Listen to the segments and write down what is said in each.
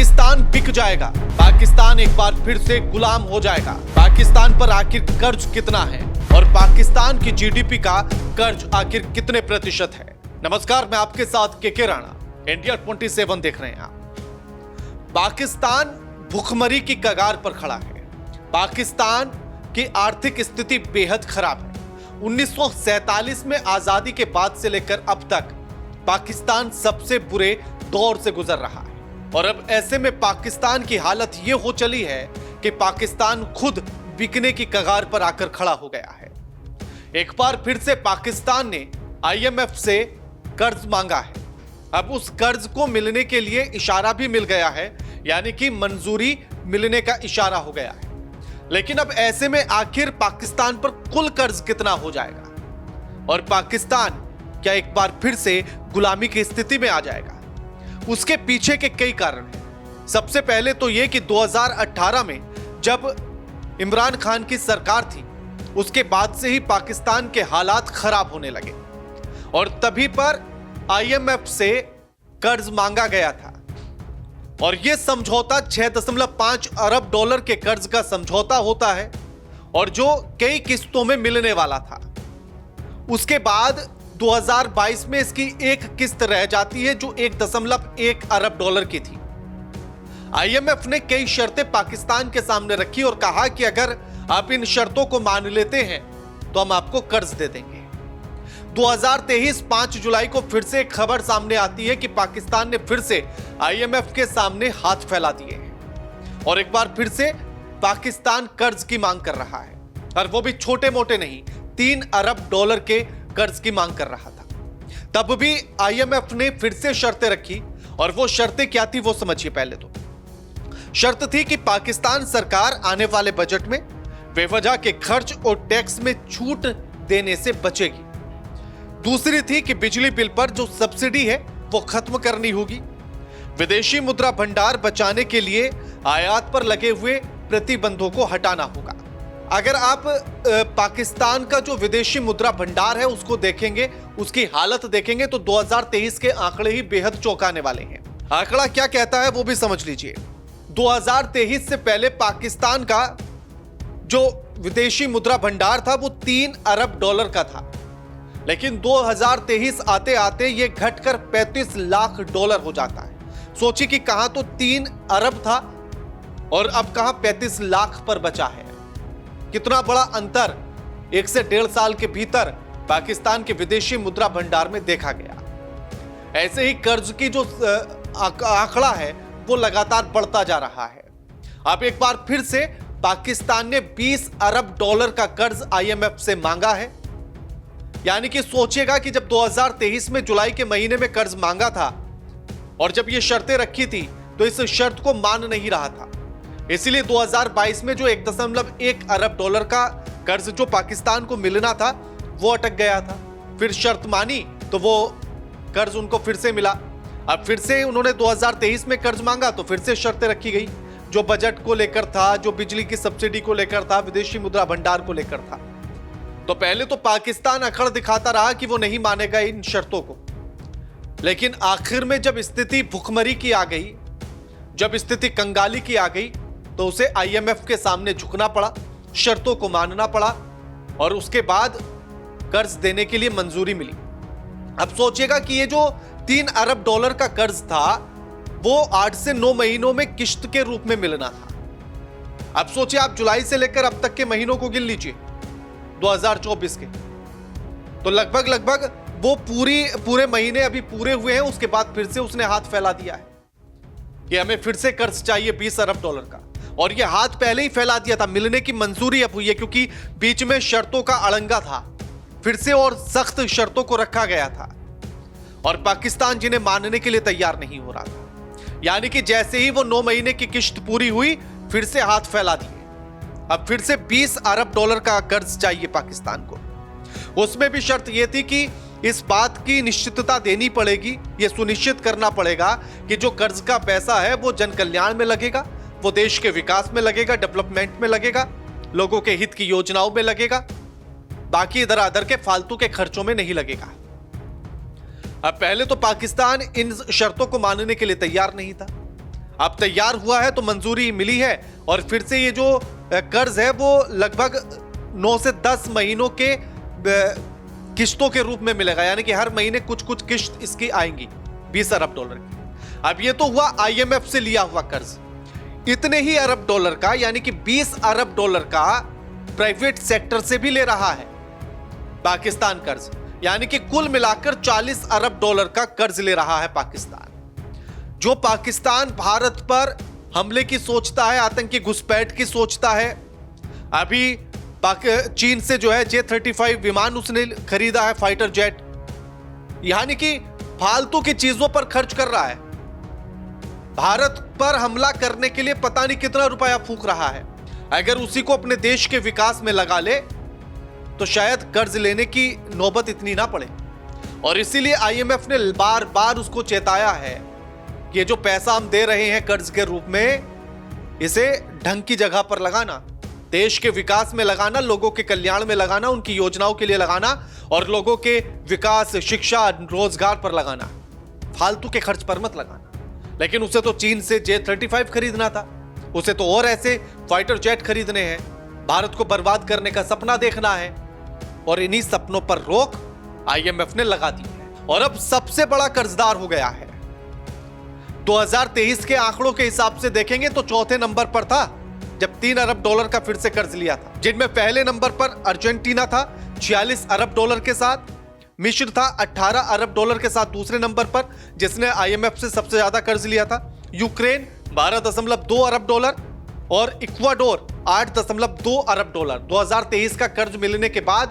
पाकिस्तान बिक जाएगा, पाकिस्तान एक बार फिर से गुलाम हो जाएगा। पाकिस्तान पर आखिर कर्ज कितना है और पाकिस्तान की जीडीपी का कर्ज आखिर कितने प्रतिशत है। नमस्कार, मैं आपके साथ के राणा, इंडिया 27 देख रहे हैं आप। पाकिस्तान भूखमरी की कगार पर खड़ा है। पाकिस्तान की आर्थिक स्थिति बेहद खराब है। 1947 में आजादी के बाद से लेकर अब तक पाकिस्तान सबसे बुरे दौर से गुजर रहा है और अब ऐसे में पाकिस्तान की हालत यह हो चली है कि पाकिस्तान खुद बिकने की कगार पर आकर खड़ा हो गया है। एक बार फिर से पाकिस्तान ने आईएमएफ से कर्ज मांगा है। अब उस कर्ज को मिलने के लिए इशारा भी मिल गया है, यानी कि मंजूरी मिलने का इशारा हो गया है। लेकिन अब ऐसे में आखिर पाकिस्तान पर कुल कर्ज कितना हो जाएगा और पाकिस्तान क्या एक बार फिर से गुलामी की स्थिति में आ जाएगा? उसके पीछे के कई कारण हैं। सबसे पहले तो यह कि 2018 में जब इमरान खान की सरकार थी, उसके बाद से ही पाकिस्तान के हालात खराब होने लगे और तभी पर आईएमएफ से कर्ज मांगा गया था और यह समझौता 6.5 अरब डॉलर के कर्ज का समझौता होता है और जो कई किस्तों में मिलने वाला था। उसके बाद 2022 में इसकी एक किस्त रह जाती है जो 1.1 अरब डॉलर की थी। आईएमएफ ने कई शर्तें पाकिस्तान के सामने रखी और कहा कि अगर आप इन शर्तों को मान लेते हैं तो हम आपको कर्ज दे देंगे। 2023 5 जुलाई को फिर से एक खबर सामने आती है कि पाकिस्तान ने फिर से आईएमएफ के सामने हाथ फैला दिए हैं और एक बार फिर से पाकिस्तान कर्ज की मांग कर रहा है और वो भी छोटे मोटे नहीं, 3 अरब डॉलर के कर्ज की मांग कर रहा था। तब भी आईएमएफ ने फिर से शर्तें रखी और वो शर्तें क्या थी वो समझिए। पहले तो शर्त थी कि पाकिस्तान सरकार आने वाले बजट में बेवजह के खर्च और टैक्स में छूट देने से बचेगी। दूसरी थी कि बिजली बिल पर जो सब्सिडी है वो खत्म करनी होगी। विदेशी मुद्रा भंडार बचाने के लिए आयात पर लगे हुए प्रतिबंधों को हटाना होगा। अगर आप पाकिस्तान का जो विदेशी मुद्रा भंडार है उसको देखेंगे, उसकी हालत देखेंगे तो 2023 के आंकड़े ही बेहद चौंकाने वाले हैं। आंकड़ा क्या कहता है वो भी समझ लीजिए। 2023 से पहले पाकिस्तान का जो विदेशी मुद्रा भंडार था वो 3 अरब डॉलर का था, लेकिन 2023 आते आते ये घटकर 35 लाख डॉलर हो जाता है। सोचिए कि कहां तो 3 अरब था और अब कहां 35 लाख पर बचा है। कितना बड़ा अंतर 1 से 1.5 साल के भीतर पाकिस्तान के विदेशी मुद्रा भंडार में देखा गया। ऐसे ही कर्ज की जो आंकड़ा है वो लगातार बढ़ता जा रहा है। अब एक बार फिर से पाकिस्तान ने 20 अरब डॉलर का कर्ज आईएमएफ से मांगा है। यानी कि सोचिएगा कि जब 2023 में जुलाई के महीने में कर्ज मांगा था और जब ये शर्तें रखी थी तो इस शर्त को मान नहीं रहा था, इसलिए 2022 में जो 1.1 अरब डॉलर का कर्ज जो पाकिस्तान को मिलना था वो अटक गया था। फिर शर्त मानी तो वो कर्ज उनको फिर से मिला। अब फिर से उन्होंने 2023 में कर्ज मांगा तो फिर से शर्तें रखी गई, जो बजट को लेकर था, जो बिजली की सब्सिडी को लेकर था, विदेशी मुद्रा भंडार को लेकर था। तो पहले तो पाकिस्तान अकड़ दिखाता रहा कि वो नहीं मानेगा इन शर्तों को, लेकिन आखिर में जब स्थिति भुखमरी की आ गई, जब स्थिति कंगाली की आ गई तो उसे आईएमएफ के सामने झुकना पड़ा, शर्तों को मानना पड़ा और उसके बाद कर्ज देने के लिए मंजूरी मिली। अब सोचिएगा कि ये जो 3 अरब डॉलर का कर्ज था वो 8 से 9 महीनों में किश्त के रूप में मिलना था। अब सोचिए, आप जुलाई से लेकर अब तक के महीनों को गिन लीजिए 2024 के, तो लगभग वो पूरे महीने अभी पूरे हुए हैं। उसके बाद फिर से उसने हाथ फैला दिया है कि हमें फिर से कर्ज चाहिए 20 अरब डॉलर का, और ये हाथ पहले ही फैला दिया था। मिलने की मंजूरी अब हुई है क्योंकि बीच में शर्तों का अड़ंगा था, फिर से और सख्त शर्तों को रखा गया था और पाकिस्तान जिन्हें मानने के लिए तैयार नहीं हो रहा था। यानी कि जैसे ही वो 9 महीने की किश्त पूरी हुई फिर से हाथ फैला दिए। अब फिर से 20 अरब डॉलर का कर्ज चाहिए पाकिस्तान को। उसमें भी शर्त यह थी कि इस बात की निश्चितता देनी पड़ेगी, यह सुनिश्चित करना पड़ेगा कि जो कर्ज का पैसा है वो जन कल्याण में लगेगा, वो देश के विकास में लगेगा, डेवलपमेंट में लगेगा, लोगों के हित की योजनाओं में लगेगा, बाकी इधर अधर के फालतू के खर्चों में नहीं लगेगा। अब पहले तो पाकिस्तान इन शर्तों को मानने के लिए तैयार नहीं था। अब तैयार हुआ है तो मंजूरी मिली है और फिर से ये जो कर्ज है वो लगभग 9 से 10 महीनों के किश्तों के रूप में मिलेगा, यानी कि हर महीने कुछ कुछ किश्त इसकी आएंगी 20 अरब डॉलर की। अब ये तो हुआ आईएमएफ से लिया हुआ कर्ज, इतने ही अरब डॉलर का यानी कि 20 अरब डॉलर का प्राइवेट सेक्टर से भी ले रहा है पाकिस्तान कर्ज, यानी कि कुल मिलाकर 40 अरब डॉलर का कर्ज ले रहा है पाकिस्तान। जो पाकिस्तान भारत पर हमले की सोचता है, आतंकी घुसपैठ की सोचता है, अभी चीन से जो है J-35 विमान उसने खरीदा है, फाइटर जेट, यानी कि फालतू की चीजों पर खर्च कर रहा है। भारत पर हमला करने के लिए पता नहीं कितना रुपया फूंक रहा है। अगर उसी को अपने देश के विकास में लगा ले तो शायद कर्ज लेने की नौबत इतनी ना पड़े। और इसीलिए आईएमएफ ने बार बार उसको चेताया है कि ये जो पैसा हम दे रहे हैं कर्ज के रूप में, इसे ढंग की जगह पर लगाना, देश के विकास में लगाना, लोगों के कल्याण में लगाना, उनकी योजनाओं के लिए लगाना और लोगों के विकास, शिक्षा, रोजगार पर लगाना, फालतू के खर्च पर मत लगाना। लेकिन उसे तो चीन से J-35 खरीदना था, उसे तो और ऐसे फाइटर जेट खरीदने हैं, भारत को बर्बाद करने का सपना देखना है, और इन्हीं सपनों पर रोक आईएमएफ ने लगा दी है और अब सबसे बड़ा कर्जदार हो गया है। 2023 के आंकड़ों के हिसाब से देखेंगे तो चौथे नंबर पर था जब 3 अरब डॉलर का फिर से कर्ज लिया था, जिनमें पहले नंबर पर अर्जेंटीना था 46 अरब डॉलर के साथ, मिस्र था 18 अरब डॉलर के साथ दूसरे नंबर पर जिसने आईएमएफ से सबसे ज्यादा कर्ज लिया था, यूक्रेन 12.2 अरब डॉलर और इक्वाडोर 8.2 अरब डॉलर। 2023 का कर्ज मिलने के बाद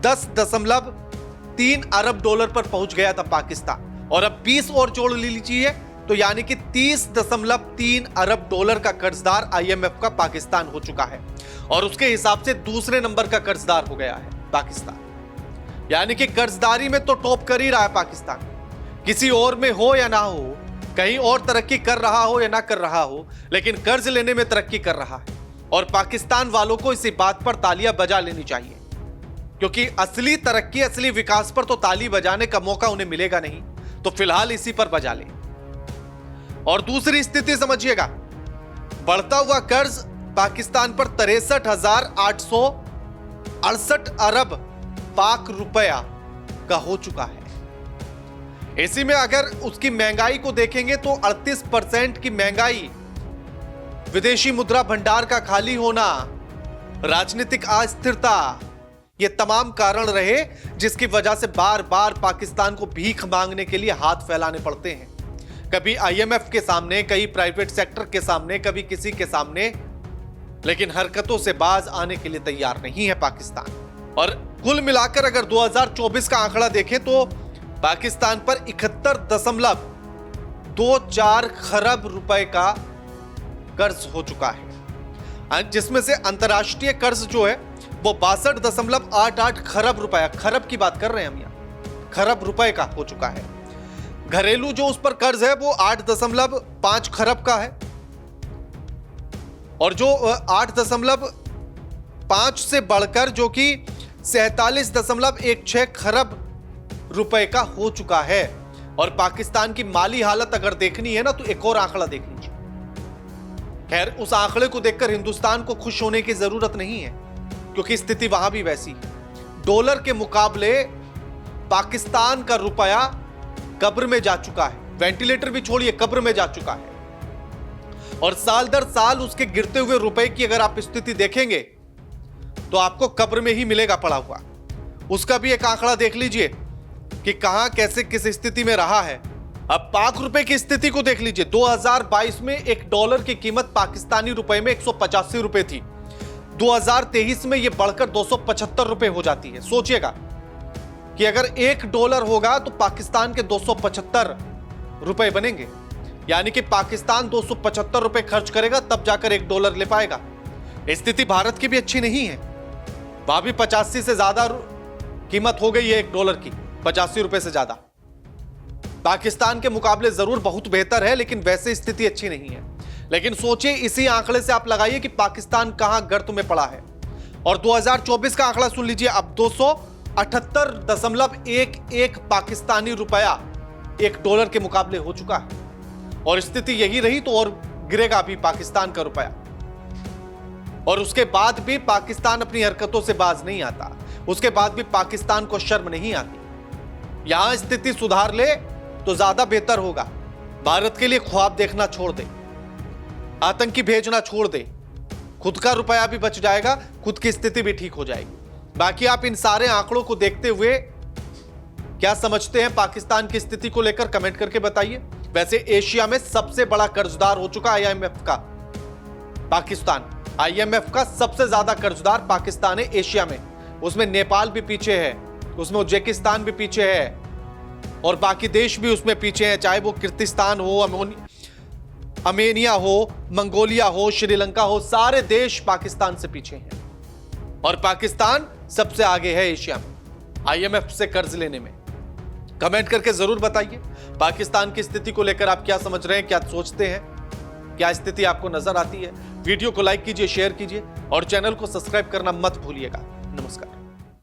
10.3 अरब डॉलर पर पहुंच गया था पाकिस्तान, और अब 20 और जोड़ लीजिए तो यानी कि 30.3 अरब डॉलर का कर्जदार आईएमएफ का पाकिस्तान हो चुका है और उसके हिसाब से दूसरे नंबर का कर्जदार हो गया है पाकिस्तान। यानी कि कर्जदारी में तो टॉप कर ही रहा है पाकिस्तान, किसी और में हो या ना हो, कहीं और तरक्की कर रहा हो या ना कर रहा हो, लेकिन कर्ज लेने में तरक्की कर रहा है। और पाकिस्तान वालों को इसी बात पर तालियां बजा लेनी चाहिए, क्योंकि असली तरक्की, असली विकास पर तो ताली बजाने का मौका उन्हें मिलेगा नहीं, तो फिलहाल इसी पर बजा ले। और दूसरी स्थिति समझिएगा, बढ़ता हुआ कर्ज पाकिस्तान पर 63,868 अरब पाक रुपया का हो चुका है। इसी में अगर उसकी महंगाई को देखेंगे तो 38% की महंगाई, विदेशी मुद्रा भंडार का खाली होना, राजनीतिक अस्थिरता, ये तमाम कारण रहे जिसकी वजह से बार बार पाकिस्तान को भीख मांगने के लिए हाथ फैलाने पड़ते हैं, कभी आईएमएफ के सामने, कभी प्राइवेट सेक्टर के सामने, कभी किसी के सामने, लेकिन हरकतों से बाज आने के लिए तैयार नहीं है पाकिस्तान। और कुल मिलाकर अगर 2024 का आंकड़ा देखें तो पाकिस्तान पर 71.24 खरब रुपए का कर्ज हो चुका है, जिसमें से अंतर्राष्ट्रीय कर्ज जो है वो 62.88 खरब रुपया, खरब की बात कर रहे हैं हम यहाँ, खरब रुपए का हो चुका है। घरेलू जो उस पर कर्ज है वो 8.5 खरब का है, और जो 8.5 से बढ़कर जो कि 47.16 खरब रुपए का हो चुका है। और पाकिस्तान की माली हालत अगर देखनी है ना तो एक और आंकड़ा देख लीजिए। खैर, उस आंकड़े को देखकर हिंदुस्तान को खुश होने की जरूरत नहीं है, क्योंकि स्थिति वहां भी वैसी है। डॉलर के मुकाबले पाकिस्तान का रुपया कब्र में जा चुका है, वेंटिलेटर भी छोड़िए, कब्र में जा चुका है। और साल दर साल उसके गिरते हुए रुपए की अगर आप स्थिति देखेंगे तो आपको कब्र में ही मिलेगा पड़ा हुआ। उसका भी एक आंकड़ा देख लीजिए कि कहां कैसे किस स्थिति में रहा है। अब पाक रुपए की स्थिति को देख लीजिए। 2022 में एक डॉलर की कीमत पाकिस्तानी रुपए में 185 रुपए थी, 2023 में यह बढ़कर 275 रुपए हो जाती है। सोचिएगा कि अगर $1 होगा तो पाकिस्तान के 275 रुपए बनेंगे, यानी कि पाकिस्तान 275 रुपए खर्च करेगा तब जाकर $1 ले पाएगा। स्थिति भारत की भी अच्छी नहीं है, वहां भी 85 से ज्यादा कीमत हो गई है $1 की, 85 रुपए से ज्यादा। पाकिस्तान के मुकाबले जरूर बहुत बेहतर है, लेकिन वैसे स्थिति अच्छी नहीं है। लेकिन सोचिए, इसी आंकड़े से आप लगाइए कि पाकिस्तान कहां गर्त में पड़ा है। और 2024 का आंकड़ा सुन लीजिए, अब 278.11 पाकिस्तानी रुपया $1 के मुकाबले हो चुका है। और स्थिति यही रही तो और गिरेगा भी पाकिस्तान का रुपया। और उसके बाद भी पाकिस्तान अपनी हरकतों से बाज नहीं आता, उसके बाद भी पाकिस्तान को शर्म नहीं आती। यहां स्थिति सुधार ले तो ज्यादा बेहतर होगा। भारत के लिए ख्वाब देखना छोड़ दे, आतंकी भेजना छोड़ दे, खुद का रुपया भी बच जाएगा, खुद की स्थिति भी ठीक हो जाएगी। बाकी आप इन सारे आंकड़ों को देखते हुए क्या समझते हैं पाकिस्तान की स्थिति को लेकर कमेंट करके बताइए। वैसे एशिया में सबसे बड़ा कर्जदार हो चुका आईएमएफ का पाकिस्तान। आईएमएफ का सबसे ज्यादा कर्जदार पाकिस्तान है एशिया में। उसमें नेपाल भी पीछे है, उसमें उज्बेकिस्तान भी पीछे है और बाकी देश भी उसमें पीछे हैं, चाहे वो किर्गिस्तान हो, अर्मेनिया हो, मंगोलिया हो, श्रीलंका हो, सारे देश पाकिस्तान से पीछे हैं। और पाकिस्तान सबसे आगे है एशिया में आईएमएफ से कर्ज लेने में। कमेंट करके जरूर बताइए पाकिस्तान की स्थिति को लेकर आप क्या समझ रहे हैं, क्या सोचते हैं, क्या स्थिति आपको नजर आती है। वीडियो को लाइक कीजिए, शेयर कीजिए और चैनल को सब्सक्राइब करना मत भूलिएगा। नमस्कार।